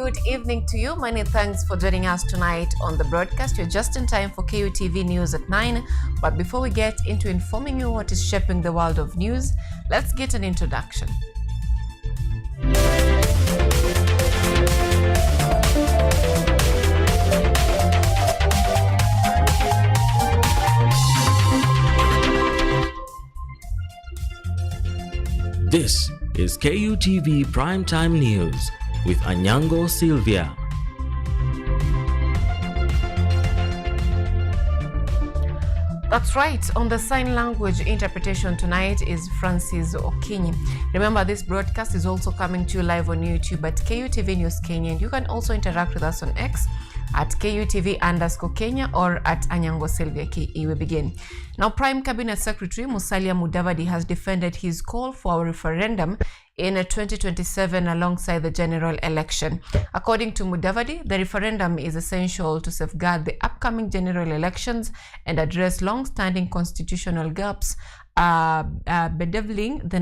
good evening to you. Many thanks for joining us tonight on the broadcast. You're just in time for KUTV News at 9. But before we get into informing you what is shaping the world of news, let's get an introduction. This is KUTV Primetime News with Anyango, Sylvia. That's right. On the sign language interpretation tonight is Francis Okinyi. Remember, this broadcast is also coming to you live on YouTube at KUTV News Kenya, and you can also interact with us on X at KUTV_Kenya or at Anyango Sylvia KE. We begin. Now, Prime Cabinet Secretary Musalia Mudavadi has defended his call for a referendum in 2027 alongside the general election. According to Mudavadi, the referendum is essential to safeguard the upcoming general elections and address long-standing constitutional gaps bedeviling the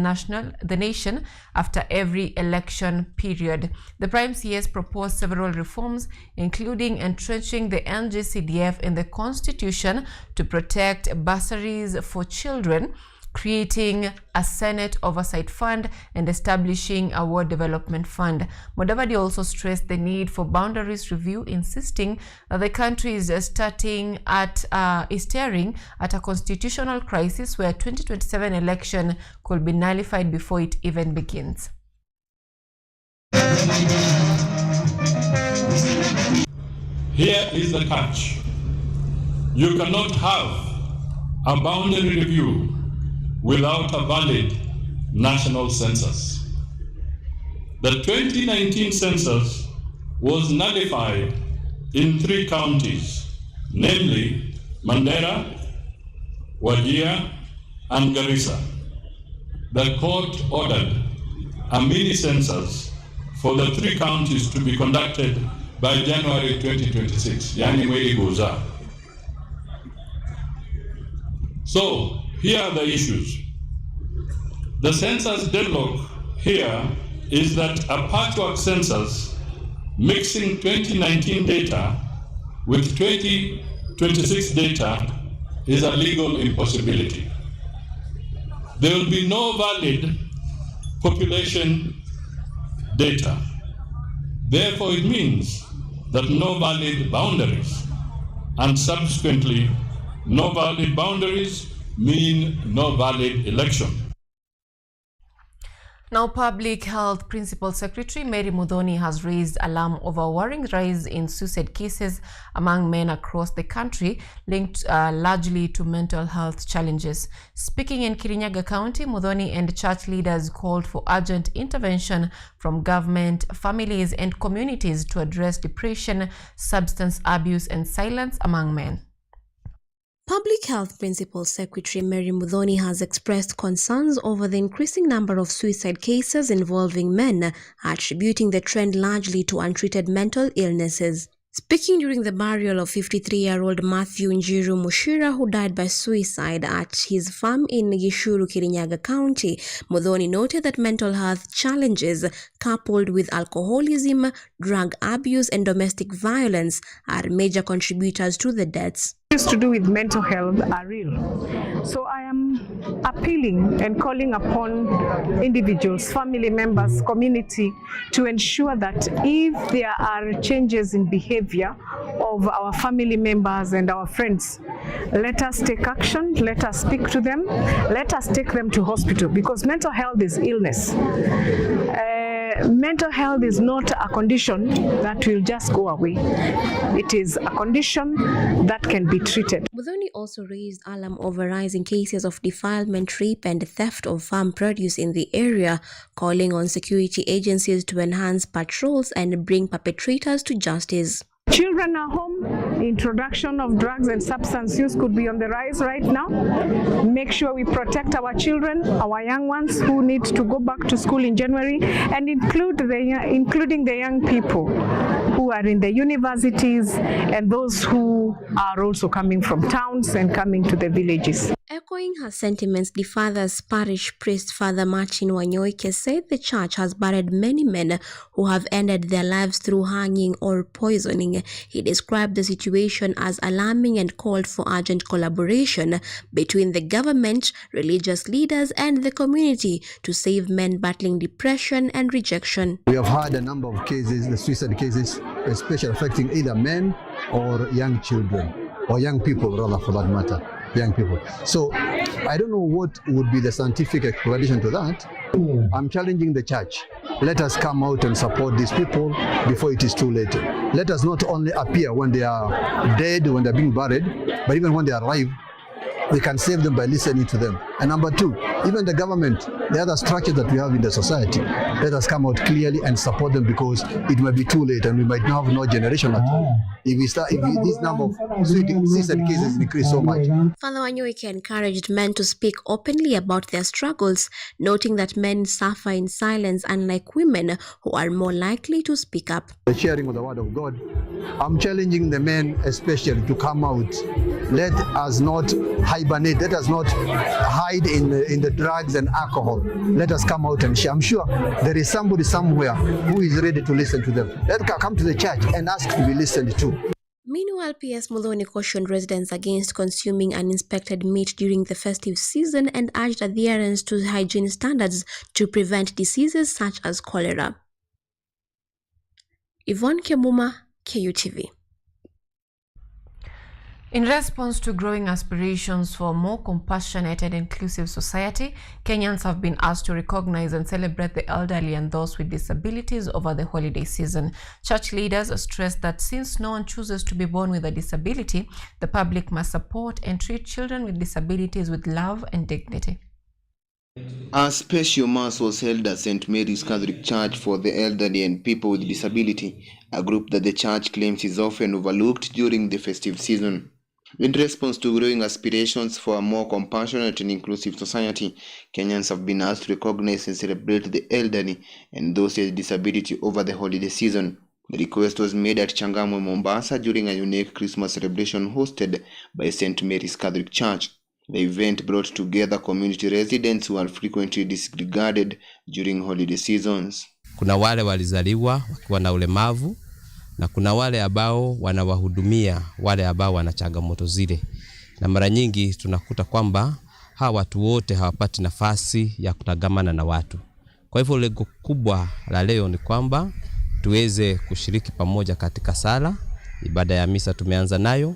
nation after every election period. The Prime CS proposed several reforms, including entrenching the NGCDF in the Constitution to protect bursaries for children, creating a Senate Oversight Fund, and establishing a Ward Development Fund. Mudavadi also stressed the need for boundaries review, insisting that the country is staring at a constitutional crisis where 2027 election could be nullified before it even begins. Here is the catch. You cannot have a boundary review without a valid national census. The 2019 census was nullified in 3 counties, namely Mandera, Wajir, and Garissa. The court ordered a mini census for the 3 counties to be conducted by January 2026, yani mwezi goza. So, here are the issues. The census deadlock here is that a patchwork census mixing 2019 data with 2026 data is a legal impossibility. There will be no valid population data. Therefore, it means that no valid boundaries, and subsequently, no valid boundaries mean no valid election. Now, Public Health Principal Secretary Mary Muthoni has raised alarm over a worrying rise in suicide cases among men across the country, linked largely to mental health challenges. Speaking in Kirinyaga County, Muthoni and church leaders called for urgent intervention from government, families, and communities to address depression, substance abuse, and silence among men. Public Health Principal Secretary Mary Muthoni has expressed concerns over the increasing number of suicide cases involving men, attributing the trend largely to untreated mental illnesses. Speaking during the burial of 53-year-old Matthew Njiru Mushira, who died by suicide at his farm in Gishuru, Kirinyaga County, Muthoni noted that mental health challenges coupled with alcoholism, drug abuse, and domestic violence are major contributors to the deaths. To do with mental health are real. So I am appealing and calling upon individuals, family members, community to ensure that if there are changes in behavior of our family members and our friends, let us take action, let us speak to them, let us take them to hospital, because mental health is illness. Mental health is not a condition that will just go away. It is a condition that can be treated. Muthoni also raised alarm over rising cases of defilement, rape, and theft of farm produce in the area, calling on security agencies to enhance patrols and bring perpetrators to justice. Children are home. Introduction of drugs and substance use could be on the rise right now. Make sure we protect our children, our young ones who need to go back to school in January, and including the young people who are in the universities and those who are also coming from towns and coming to the villages. Echoing her sentiments, the father's parish priest, Father Martin Wanyoike, said the church has buried many men who have ended their lives through hanging or poisoning. He described the situation as alarming and called for urgent collaboration between the government, religious leaders, and the community to save men battling depression and rejection. We have had a number of cases, the suicide cases, especially affecting either men or young children, or young people rather, for that matter. Young people. So I don't know what would be the scientific explanation to that. I'm challenging the church. Let us come out and support these people before it is too late. Let us not only appear when they are dead, when they're being buried, but even when they are alive, we can save them by listening to them. And number two, even the government, the other structures that we have in the society, let us come out clearly and support them, because it might be too late and we might now have no generation at all. If this number of suicide cases increase so much. Father Wanyoike encouraged men to speak openly about their struggles, noting that men suffer in silence unlike women, who are more likely to speak up. The sharing of the word of God, I'm challenging the men especially to come out. Let us not hibernate. Let us not hide in the drugs and alcohol. Let us come out and share. I'm sure there is somebody somewhere who is ready to listen to them. Let us come to the church and ask to be listened to. Meanwhile, PS Muthoni cautioned residents against consuming uninspected meat during the festive season and urged adherence to hygiene standards to prevent diseases such as cholera. Yvonne Kemuma, KUTV. In response to growing aspirations for a more compassionate and inclusive society, Kenyans have been asked to recognize and celebrate the elderly and those with disabilities over the holiday season. Church leaders stressed that since no one chooses to be born with a disability, the public must support and treat children with disabilities with love and dignity. A special mass was held at St. Mary's Catholic Church for the elderly and people with disability, a group that the church claims is often overlooked during the festive season. In response to growing aspirations for a more compassionate and inclusive society, Kenyans have been asked to recognize and celebrate the elderly and those with disability over the holiday season. The request was made at Changamwe, Mombasa during a unique Christmas celebration hosted by St. Mary's Catholic Church. The event brought together community residents who are frequently disregarded during holiday seasons. Kuna wale walizaliwa wakiwa na ulemavu, na kuna wale ambao wanawahudumia wale ambao wana changamoto zile. Na mara nyingi tunakuta kwamba hawa watu wote hawapati nafasi ya kutangamana na watu. Kwa hivyo lengo kubwa la leo ni kwamba tuweze kushiriki pamoja katika sala, ibada ya misa tumeanza nayo.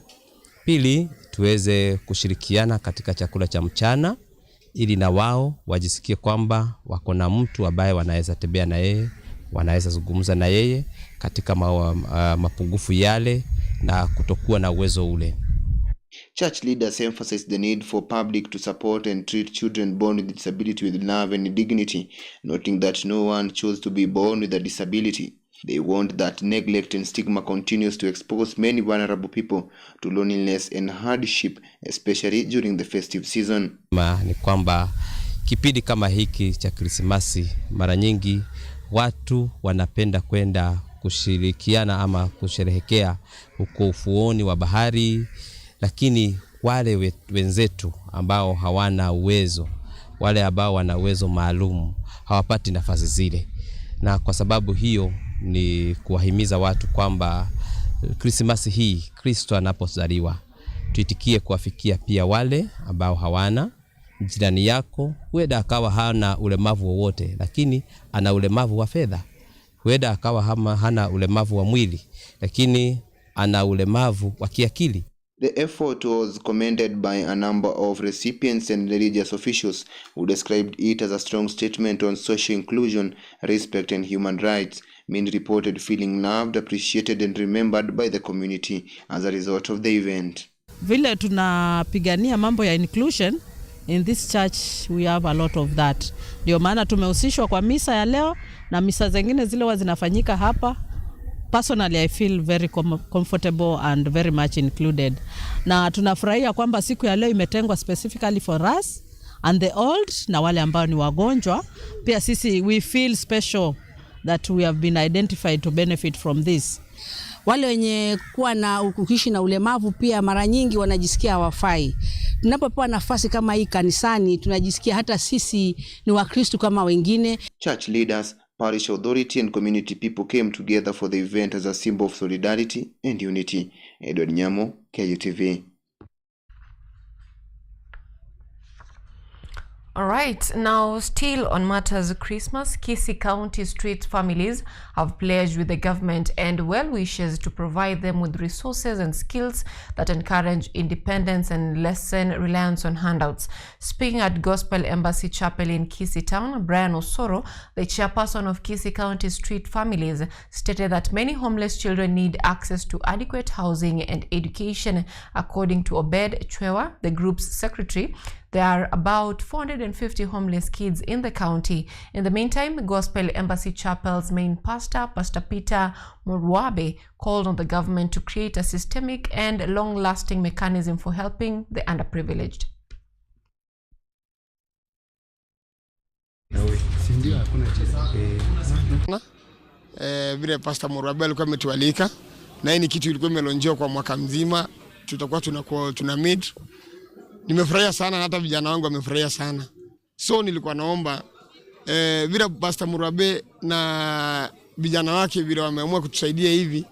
Pili, tuweze kushirikiana katika chakula cha mchana ili na wao wajisikie kwamba wako na mtu ambaye wanaweza tembea na yeye, wanaweza zungumza na yeye katika mapungufu yale na kutokuwa na uwezo ule. Church leaders emphasize the need for public to support and treat children born with disability with love and dignity, noting that no one chose to be born with a disability. They want that neglect and stigma continues to expose many vulnerable people to loneliness and hardship, especially during the festive season. Ni kwamba kipindi kama hiki cha Krismasi mara nyingi watu wanapenda kwenda kushirikiana ama kusherehekea huko ufuoni wa bahari, lakini wale wenzetu ambao hawana uwezo, wale ambao wana uwezo maalum hawapati nafasi zile. Na kwa sababu hiyo ni kuwahimiza watu kwamba Krismasi hii Kristo anapozaliwa tuitikie kuwafikia pia wale ambao hawana. Jirani yako huenda akawa hana ulemavu wowote, lakini ana ulemavu wa fedha. Huenda akawa hana ulemavu wa mwili, lakini ana ulemavu wa kiakili. The effort was commended by a number of recipients and religious officials who described it as a strong statement on social inclusion, respect and human rights. Many reported feeling loved, appreciated and remembered by the community as a result of the event. Vile tunapigania mambo ya inclusion in this church, we have a lot of that. Ndio maana tumehusishwa kwa misa ya leo na misa zingine zile zinafanyika hapa. Personally, I feel very comfortable and very much included. Na tunafurahia kwamba siku ya leo imetengwa specifically for us and the old na wale ambao ni wagonjwa. Pia sisi we feel special that we have been identified to benefit from this. Wale wenye kuwa na ukiishi na ulemavu pia mara nyingi wanajisikia hawafai. Tunapopewa nafasi kama hii kanisani, tunajisikia hata sisi ni Wakristo kama wengine. Church leaders, parish authority and community people came together for the event as a symbol of solidarity and unity. Edward Nyamo, KUTV. All right, now still on matters of Christmas, Kisii County street families have pledged with the government and well-wishers to provide them with resources and skills that encourage independence and lessen reliance on handouts. Speaking at Gospel Embassy Chapel in Kisii Town, Brian Osoro, the chairperson of Kisii County street families, stated that many homeless children need access to adequate housing and education. According to Obed Chwewa, the group's secretary, there are about 450 homeless kids in the county. In the meantime, Gospel Embassy Chapel's main pastor, Pastor Peter Murwabe, called on the government to create a systemic and long-lasting mechanism for helping the underprivileged. Vile Pastor Murwabe alikuwa ametualika na hii ni kitu ilikuwa imelonjewa kwa mwaka mzima, tutakuwa tuna meet. Nimefurahia sana, hata vijana wangu wamefurahia sana. So nilikuwa naomba vile Pastor Murwabe na vijana wake vile wameamua kutusaidia hivi,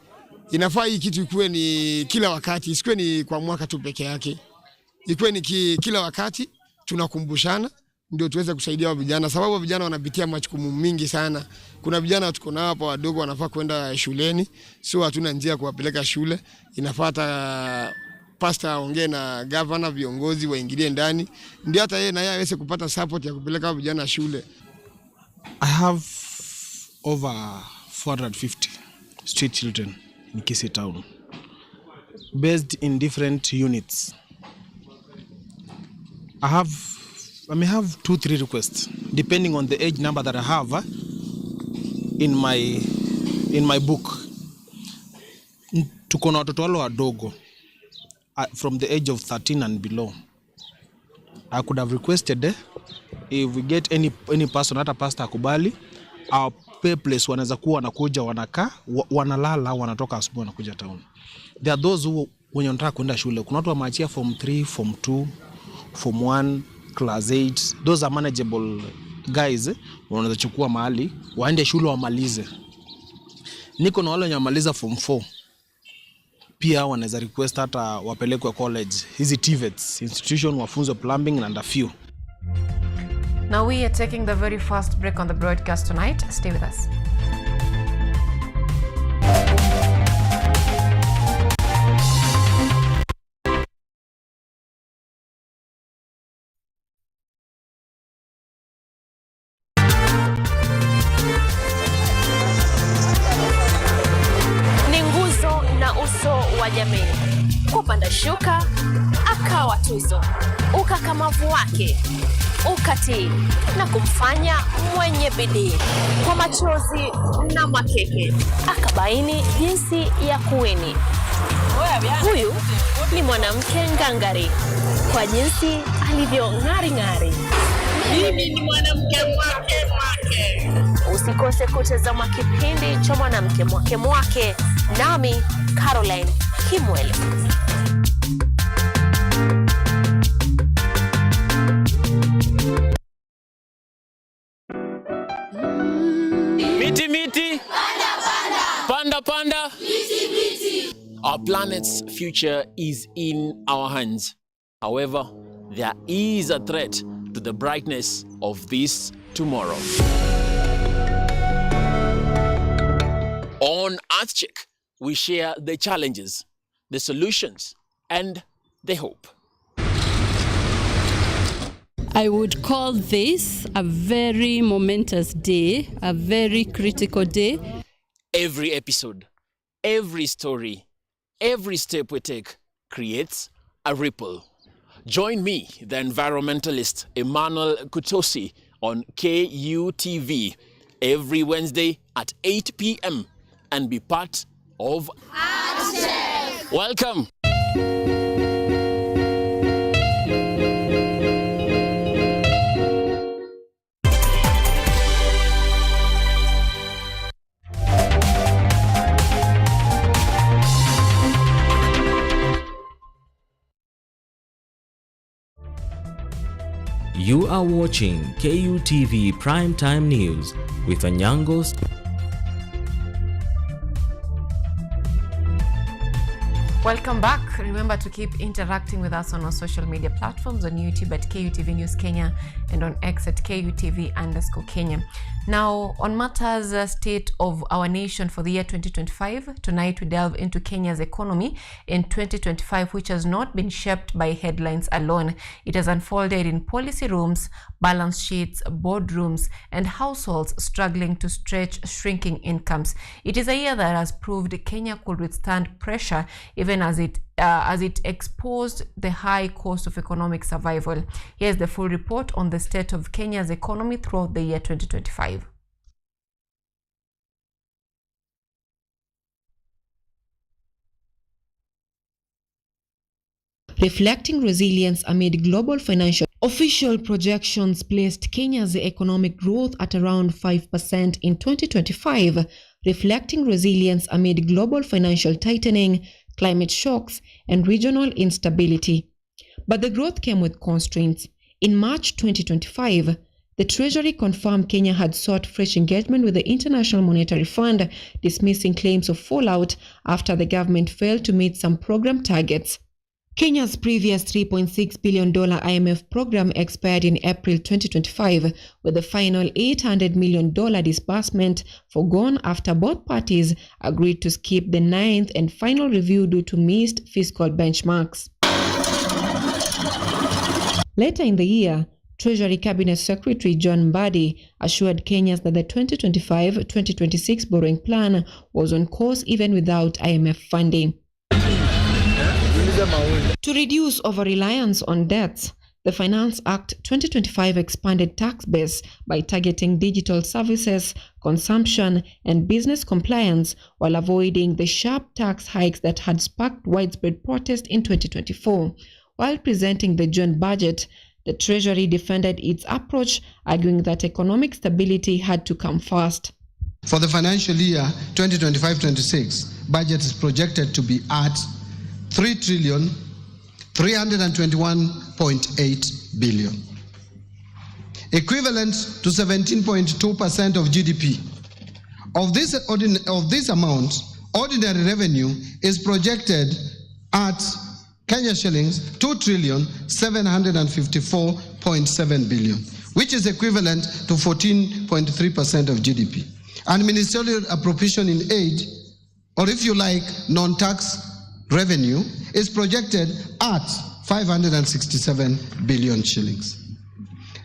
inafaa hii kitu ikuwe ni kila wakati, isikuwe ni kwa mwaka tu peke yake. Ikuwe ni kila wakati tunakumbushana ndio tuweze kusaidia wa vijana, sababu vijana wanapitia majukumu mingi sana. Kuna vijana tuko nao hapa wadogo wanafaa kwenda shuleni, so hatuna njia kuwapeleka shule. Inafuata pastor aongee na governor, viongozi waingilie ndani ndio hata yeye na yeye aweze kupata support ya kupeleka vijana shule. I have over 450 street children in Kisii Town, based in different units. I may have 2-3 requests depending on the age number that I have in my book. Tuko na watoto wale wadogo from the age of 13 and below. I could have requested if we get any person, hata pastor akubali, our pay place wanaweza kuwa wanakuja wanakaa wanalala wanatoka asubuhi wanakuja town. There are those who wenye wanataka kwenda shule. Kuna watu wameachia form 3, form 2, form 1, class 8. Those are manageable guys. Wanaweza chukua mahali waende shule wamalize. Niko na wale wenye wamaliza form 4. Pia wanaweza request hata wapelekwe college. Hizi TVETs institution wafunzwe plumbing and a few. Now we are taking the very first break on the broadcast tonight. Stay with us. Ni nguzo na uso wa jamii. Kupanda shuka akawa tuzo, ukakamavu wake ukatii na kumfanya mwenye bidii. Kwa machozi na makeke akabaini jinsi ya kuwini. Huyu ni mwanamke ngangari, kwa jinsi alivyo ng'ari. Mimi ni mwanamke mwake. Usikose kutazama kipindi cha mwanamke mwake, nami Caroline Kimwele. Miti. Panda. Miti. Our planet's future is in our hands. However, there is a threat to the brightness of this tomorrow. On EarthCheck, we share the challenges, the solutions, and the hope. I would call this a very momentous day, a very critical day. Every episode, every story, every step we take creates a ripple. Join me, the environmentalist Emmanuel Kutosi, on KUTV every Wednesday at 8 p.m. and be part of EarthCheck. Welcome. You are watching KUTV Primetime News with Anyango. Welcome back. Remember to keep interacting with us on our social media platforms, on YouTube at KUTV News Kenya and on X at KUTV_Kenya. Now, on matters state of our nation for the year 2025, tonight we delve into Kenya's economy in 2025, which has not been shaped by headlines alone. It has unfolded in policy rooms, balance sheets, boardrooms, and households struggling to stretch shrinking incomes. It is a year that has proved Kenya could withstand pressure even as it exposed the high cost of economic survival. Here's the full report on the state of Kenya's economy throughout the year 2025. Reflecting resilience amid global financial, official projections placed Kenya's economic growth at around 5% in 2025, reflecting resilience amid global financial tightening, climate shocks, and regional instability. But the growth came with constraints. In March 2025, the Treasury confirmed Kenya had sought fresh engagement with the International Monetary Fund, dismissing claims of fallout after the government failed to meet some program targets. Kenya's previous $3.6 billion IMF program expired in April 2025, with the final $800 million disbursement forgone after both parties agreed to skip the 9th and final review due to missed fiscal benchmarks. Later in the year, Treasury Cabinet Secretary John Mbadi assured Kenyans that the 2025-2026 borrowing plan was on course even without IMF funding. To reduce over-reliance on debts, the Finance Act 2025 expanded tax base by targeting digital services, consumption, and business compliance while avoiding the sharp tax hikes that had sparked widespread protest in 2024. While presenting the joint budget, the Treasury defended its approach, arguing that economic stability had to come first. For the financial year 2025-26, budget is projected to be at $3,321.8 billion, equivalent to 17.2% of GDP. Of this amount, ordinary revenue is projected at Kenya shillings 2,754.7 billion, which is equivalent to 14.3% of GDP. And ministerial appropriation in aid, or if you like, non-tax revenue, is projected at 567 billion shillings.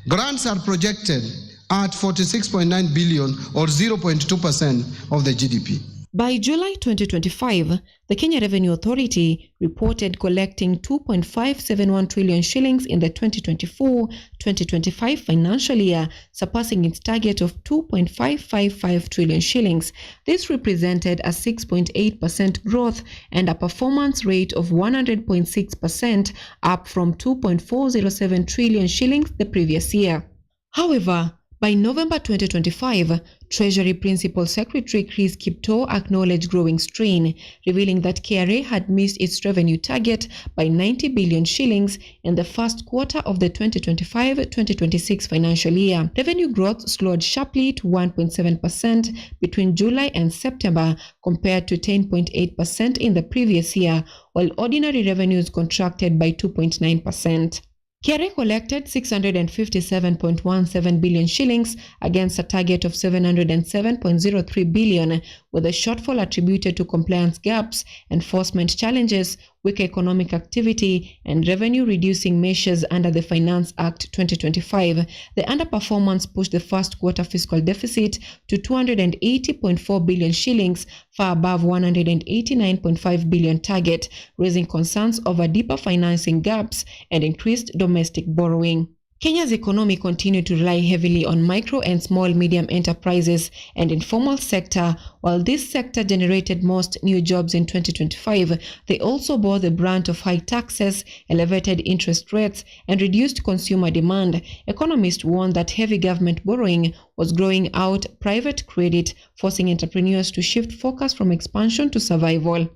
Grants are projected at 46.9 billion or 0.2% of the GDP. By July 2025, the Kenya Revenue Authority reported collecting 2.571 trillion shillings in the 2024-2025 financial year, surpassing its target of 2.555 trillion shillings. This represented a 6.8% growth and a performance rate of 100.6%, up from 2.407 trillion shillings the previous year. However, by November 2025, Treasury Principal Secretary Chris Kiptoo acknowledged growing strain, revealing that KRA had missed its revenue target by 90 billion shillings in the first quarter of the 2025-2026 financial year. Revenue growth slowed sharply to 1.7% between July and September, compared to 10.8% in the previous year, while ordinary revenues contracted by 2.9%. KRA collected 657.17 billion shillings against a target of 707.03 billion, with a shortfall attributed to compliance gaps, enforcement challenges, weak economic activity, and revenue-reducing measures under the Finance Act 2025. The underperformance pushed the first quarter fiscal deficit to 280.4 billion shillings, far above 189.5 billion target, raising concerns over deeper financing gaps and increased domestic borrowing. Kenya's economy continued to rely heavily on micro and small medium enterprises and informal sector. While this sector generated most new jobs in 2025, they also bore the brunt of high taxes, elevated interest rates, and reduced consumer demand. Economists warned that heavy government borrowing was growing out private credit, forcing entrepreneurs to shift focus from expansion to survival.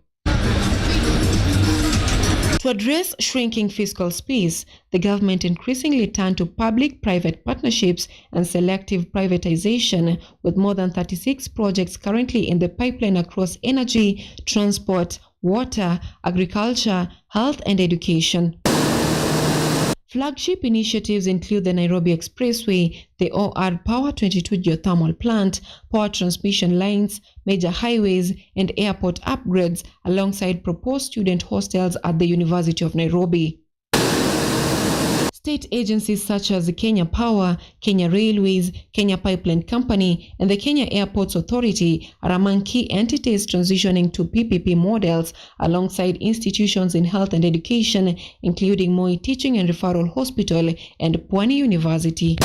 To address shrinking fiscal space, the government increasingly turned to public-private partnerships and selective privatization, with more than 36 projects currently in the pipeline across energy, transport, water, agriculture, health, and education. Flagship initiatives include the Nairobi Expressway, the OR Power 22 geothermal plant, power transmission lines, major highways, and airport upgrades, alongside proposed student hostels at the University of Nairobi. State agencies such as Kenya Power, Kenya Railways, Kenya Pipeline Company, and the Kenya Airports Authority are among key entities transitioning to PPP models, alongside institutions in health and education, including Moi Teaching and Referral Hospital and Pwani University.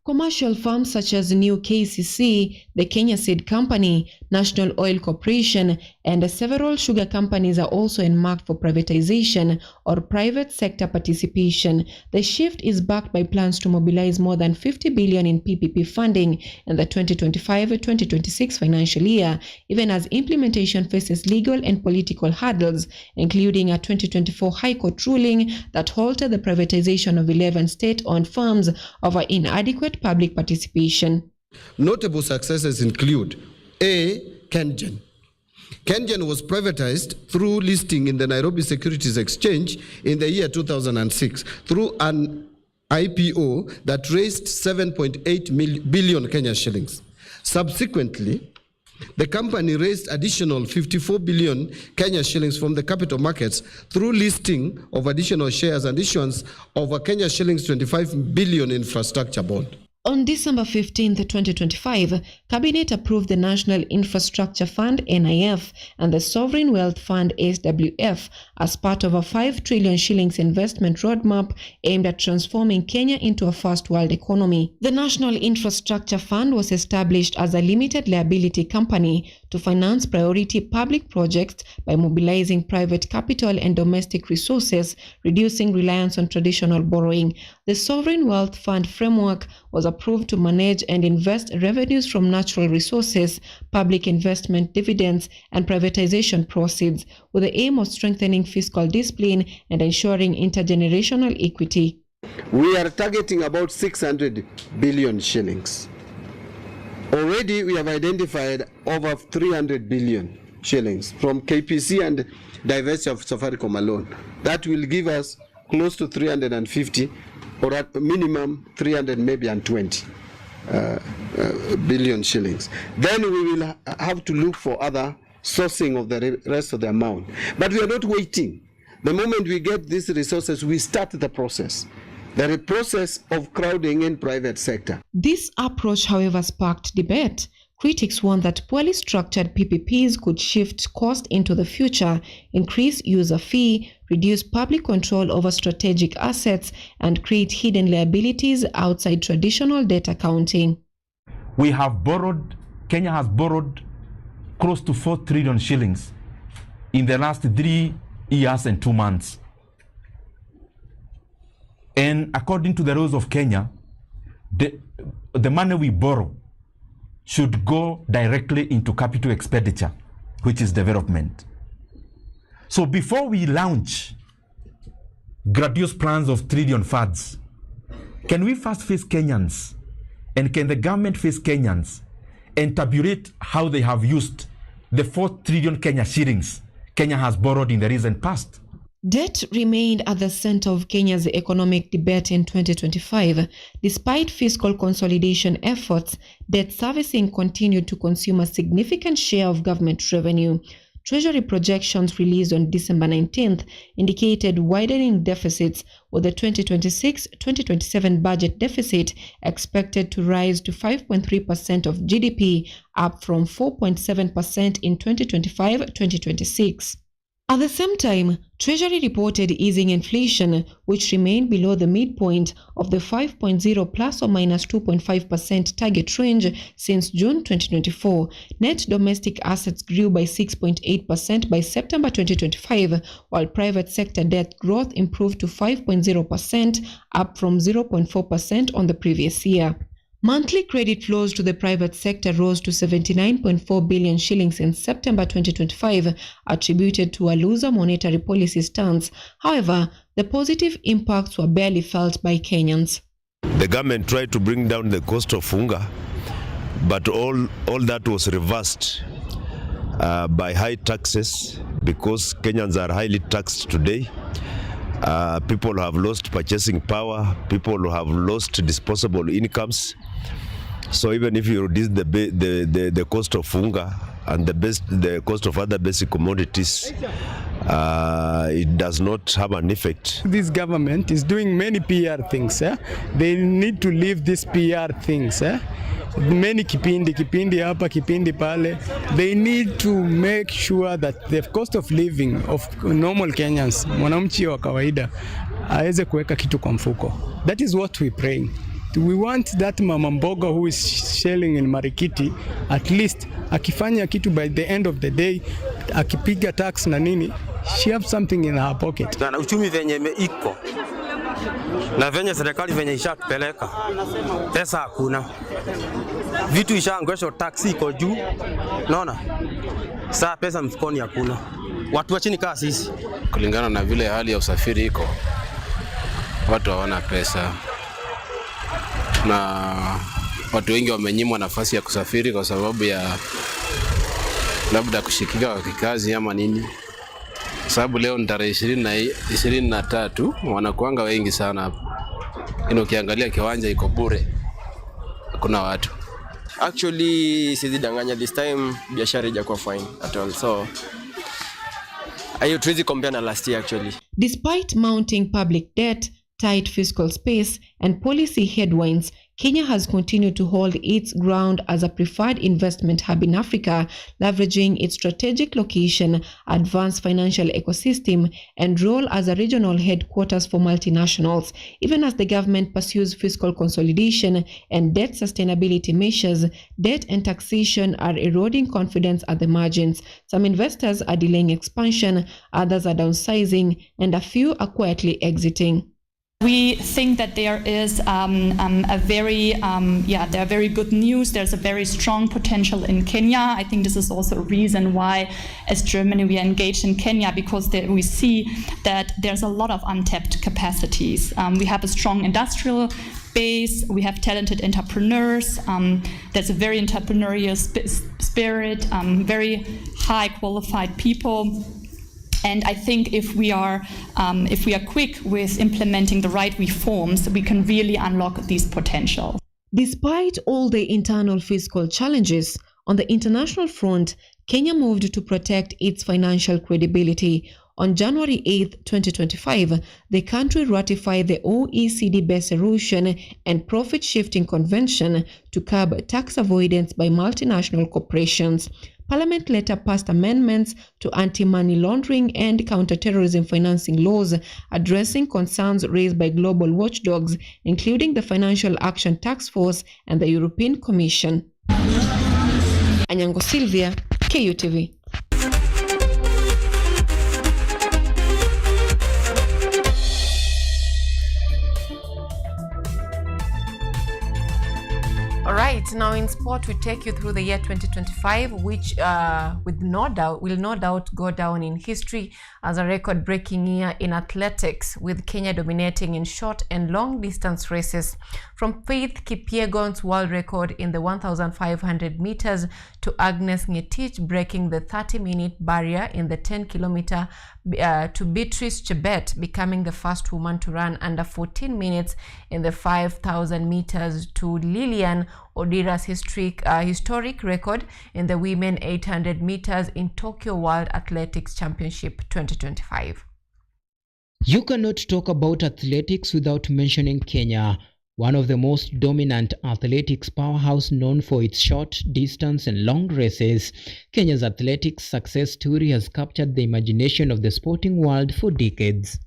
Commercial firms such as New KCC, the Kenya Seed Company, National Oil Corporation, and several sugar companies are also earmarked for privatization or private sector participation. The shift is backed by plans to mobilize more than 50 billion in PPP funding in the 2025-2026 financial year, even as implementation faces legal and political hurdles, including a 2024 High Court ruling that halted the privatization of 11 state-owned firms over inadequate public participation. Notable successes include A. KenGen. KenGen was privatized through listing in the Nairobi Securities Exchange in the year 2006 through an IPO that raised 7.8 billion Kenya shillings. Subsequently, the company raised additional 54 billion Kenya shillings from the capital markets through listing of additional shares and issuance of a Kenya shillings 25 billion infrastructure bond. On December 15, 2025, Cabinet approved the National Infrastructure Fund (NIF) and the Sovereign Wealth Fund (SWF) as part of a 5 trillion shillings investment roadmap aimed at transforming Kenya into a first-world economy. The National Infrastructure Fund was established as a limited liability company to finance priority public projects by mobilizing private capital and domestic resources, reducing reliance on traditional borrowing. The Sovereign Wealth Fund framework was approved to manage and invest revenues from natural resources, public investment dividends, and privatization proceeds, with the aim of strengthening fiscal discipline and ensuring intergenerational equity. We are targeting about 600 billion shillings. Already we have identified over 300 billion shillings from KPC and diversity of Safaricom alone. That will give us close to 350 or at minimum 300 maybe and 20 billion shillings. Then we will have to look for other sourcing of the rest of the amount. But we are not waiting. The moment we get these resources, we start the process. The process of crowding in private sector. This approach, however, sparked debate. Critics warned that poorly structured PPPs could shift cost into the future, increase user fee, reduce public control over strategic assets, and create hidden liabilities outside traditional debt accounting. We have borrowed, Kenya has borrowed close to 4 trillion shillings in the last 3 years and 2 months. And according to the rules of Kenya, the money we borrow should go directly into capital expenditure, which is development. So before we launch grandiose plans of trillion funds, can we first face Kenyans, and can the government face Kenyans and tabulate how they have used the 4 trillion Kenya shillings Kenya has borrowed in the recent past? Debt remained at the center of Kenya's economic debate in 2025. Despite fiscal consolidation efforts, debt servicing continued to consume a significant share of government revenue. Treasury projections released on December 19th indicated widening deficits, with the 2026-2027 budget deficit expected to rise to 5.3% of GDP, up from 4.7% in 2025-2026. At the same time, Treasury reported easing inflation, which remained below the midpoint of the 5.0 plus or minus 2.5% target range since June 2024. Net domestic assets grew by 6.8% by September 2025, while private sector debt growth improved to 5.0%, up from 0.4% on the previous year. Monthly credit flows to the private sector rose to 79.4 billion shillings in September 2025, attributed to a looser monetary policy stance. However, the positive impacts were barely felt by Kenyans. The government tried to bring down the cost of unga, but all that was reversed by high taxes, because Kenyans are highly taxed today. People have lost purchasing power, people have lost disposable incomes. So even if you reduce the cost of unga and the cost of other basic commodities, it does not have an effect. This government is doing many PR things. They need to leave these PR things. Many kipindi hapa, kipindi pale. They need to make sure that the cost of living of normal Kenyans, mwananchi wa kawaida, aweze kuweka kitu kwa mfuko. That is what we praying. We want that mama mboga who is selling in Marikiti, at least akifanya kitu by the end of the day, akipiga tax na nini, she have something in her pocket. Na uchumi venye iko na venye serikali venye ishatupeleka, pesa hakuna, vitu ishaongeshwa, taxi iko juu, naona saa pesa mfukoni hakuna, watu wa chini kama sisi. Kulingana na vile hali ya usafiri iko, watu hawana pesa, na watu wengi wamenyimwa nafasi ya kusafiri kwa sababu ya labda kushikika kwa kikazi ama nini. Sababu leo ni tarehe 23, wanakuanga wengi sana hapa. Ukiangalia kiwanja iko bure, hakuna watu. Actually, sidanganya, this time biashara haijakuwa fine at all. So I would compare na last year actually. Despite mounting public debt, tight fiscal space, and policy headwinds, Kenya has continued to hold its ground as a preferred investment hub in Africa, leveraging its strategic location, advanced financial ecosystem, and role as a regional headquarters for multinationals. Even as the government pursues fiscal consolidation and debt sustainability measures, debt and taxation are eroding confidence at the margins. Some investors are delaying expansion, others are downsizing, and a few are quietly exiting. We think that there is there are very good news. There's a very strong potential in Kenya. I think this is also a reason why, as Germany, we are engaged in Kenya, because we see that there's a lot of untapped capacities. We have a strong industrial base. We have talented entrepreneurs. There's a very entrepreneurial spirit, very high qualified people. And I think if we are quick with implementing the right reforms, we can really unlock these potentials. Despite all the internal fiscal challenges, on the international front, Kenya moved to protect its financial credibility. On January 8, 2025, the country ratified the OECD Base Erosion and Profit Shifting Convention to curb tax avoidance by multinational corporations. Parliament later passed amendments to anti-money laundering and counter-terrorism financing laws, addressing concerns raised by global watchdogs, including the Financial Action Task Force and the European Commission. Anyango, Sylvia, KUTV. All right, now in sport, we take you through the year 2025, which will no doubt go down in history as a record-breaking year in athletics, with Kenya dominating in short and long distance races. From Faith Kipyegon's world record in the 1,500 meters to Agnes Ngetich breaking the 30-minute barrier in the 10-kilometer, to Beatrice Chebet becoming the first woman to run under 14 minutes in the 5,000 meters, to Lilian Odira's historic record in the women 800 meters in Tokyo World Athletics Championship 2025. You cannot talk about athletics without mentioning Kenya, one of the most dominant athletics powerhouse known for its short distance and long races. Kenya's athletics success story has captured the imagination of the sporting world for decades.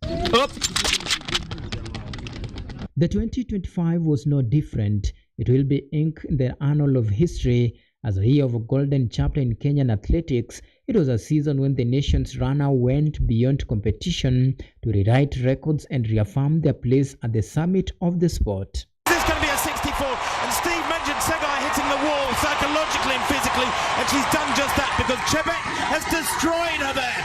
The 2025 was no different. It will be inked in the annal of history as a year of a golden chapter in Kenyan athletics. It was a season when the nation's runner went beyond competition to rewrite records and reaffirm their place at the summit of the sport. This is going to be a 64, and Steve psychologically and physically, and she's done just that because Chebet has destroyed her there.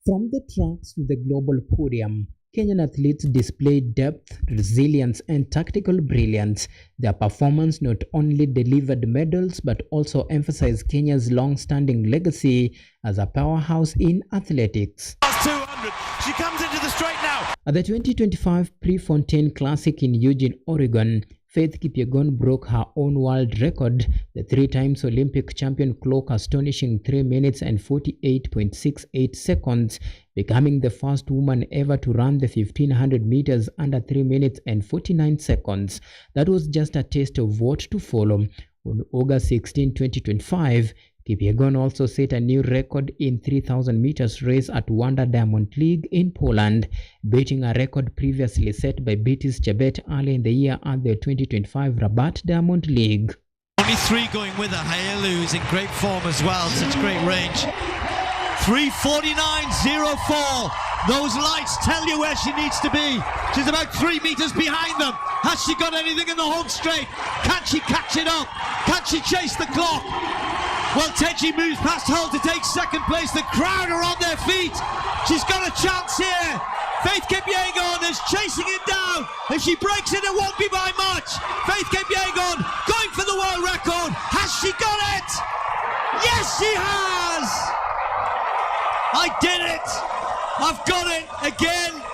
From the tracks to the global podium, Kenyan athletes displayed depth, resilience, and tactical brilliance. Their performance not only delivered medals but also emphasized Kenya's long-standing legacy as a powerhouse in athletics. Last 200, she comes into the straight now. At the 2025 Prefontaine Classic in Eugene, Oregon, Faith Kipyegon broke her own world record. The three-times Olympic champion clocked astonishing 3 minutes and 48.68 seconds, becoming the first woman ever to run the 1500 meters under 3 minutes and 49 seconds. That was just a taste of what to follow. On August 16, 2025, Kipyegon also set a new record in 3000 meters race at Wanda Diamond League in Poland, beating a record previously set by Beatrice Chebet early in the year at the 2025 Rabat Diamond League. Only 3 going with her. Hayelu is in great form as well, such great range. 3:49.04. Those lights tell you where she needs to be. She's about 3 meters behind them. Has she got anything in the home straight? Can she catch it up? Can she chase the clock? Well, Teji moves past Hull to take second place. The crowd are on their feet. She's got a chance here. Faith Kipyegon is chasing it down. If she breaks it, it won't be by much. Faith Kipyegon going for the world record. Has she got it? Yes, she has. I did it. I've got it again.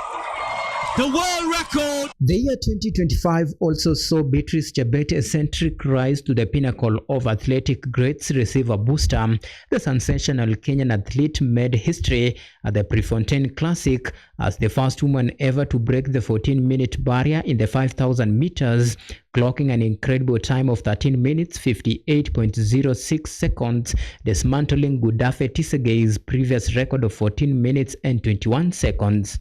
The world record. The year 2025 also saw Beatrice Chebet's eccentric rise to the pinnacle of athletic greats receive a booster. The sensational Kenyan athlete made history at the Prefontaine Classic as the first woman ever to break the 14-minute barrier in the 5000 meters, clocking an incredible time of 13 minutes 58.06 seconds, dismantling Gudafe Tisegei's previous record of 14 minutes and 21 seconds.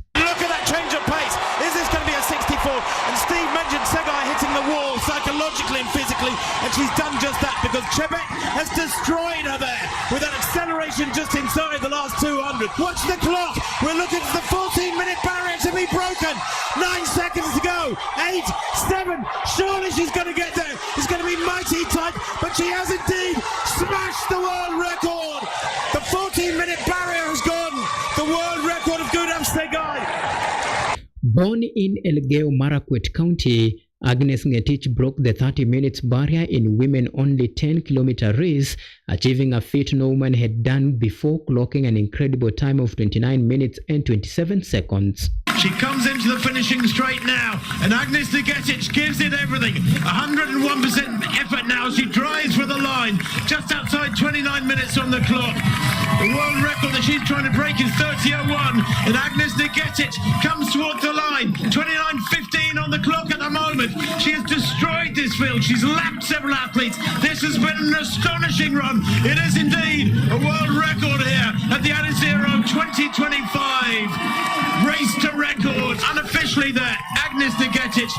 And Steve mentioned Segai hitting the wall psychologically and physically, and she's done just that because Chebet has destroyed her there with an acceleration just inside the last 200. Watch the clock. We're looking for the 14-minute barrier to be broken. 9 seconds to go. 8, 7. Surely she's going to get there. It's going to be mighty tight, but she has indeed smashed the world record. The 14-minute barrier has gone. The world record of Gudafe Segai. Born in Elgeyo Marakwet County, Agnes Ngetich broke the 30 minutes barrier in women-only 10-kilometer race, achieving a feat no woman had done before, clocking an incredible time of 29 minutes and 27 seconds. She comes into the finishing straight now, and Agnes Ngetich gives it everything. 101% effort now. She drives for the line, just outside 29 minutes on the clock. The world record that she's trying to break is 30:01, and Agnes Ngetich comes towards the line. 29:15 on the clock at the moment. She has destroyed this field. She's lapped several athletes. This has been an astonishing run. It is indeed a world record here at the Adizero 2025 race to record. Unofficially there, Agnes Ngetich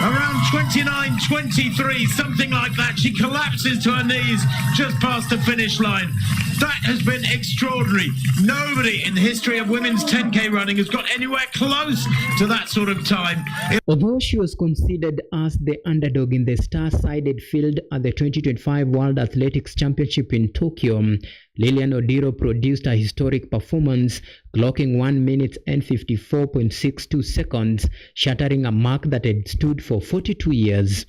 around 29:23, something like that. She collapses to her knees just past the finish line. That has been extraordinary. Nobody in the history of women's 10K running has got anywhere close to that sort of time. Although she was considered as the underdog in the star-sided field at the 2025 World Athletics Championship in Tokyo, Lilian Odiro produced a historic performance, clocking 1 minute and 54.62 seconds, shattering a mark that had stood for 42 years.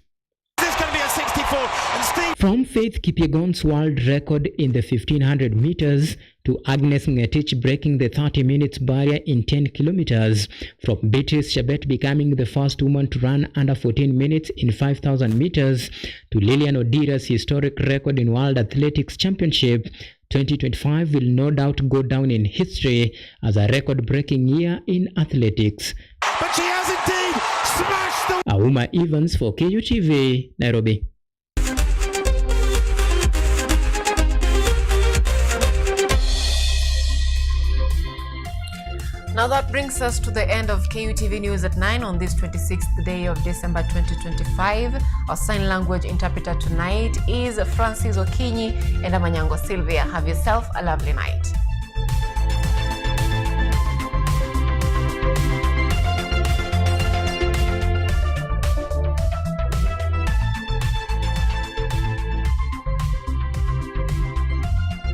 From Faith Kipyegon's world record in the 1500 meters to Agnes Ngetich breaking the 30 minutes barrier in 10 kilometers, from Beatrice Chebet becoming the first woman to run under 14 minutes in 5000 meters, to Lilian Odiro's historic record in World Athletics Championship, 2025 will no doubt go down in history as a record-breaking year in athletics. But she has indeed smashed the... Auma Evans for KUTV, Nairobi. Now that brings us to the end of KUTV News at 9 on this 26th day of December 2025. Our sign language interpreter tonight is Francis Okinyi and Anyango Sylvia. Have yourself a lovely night.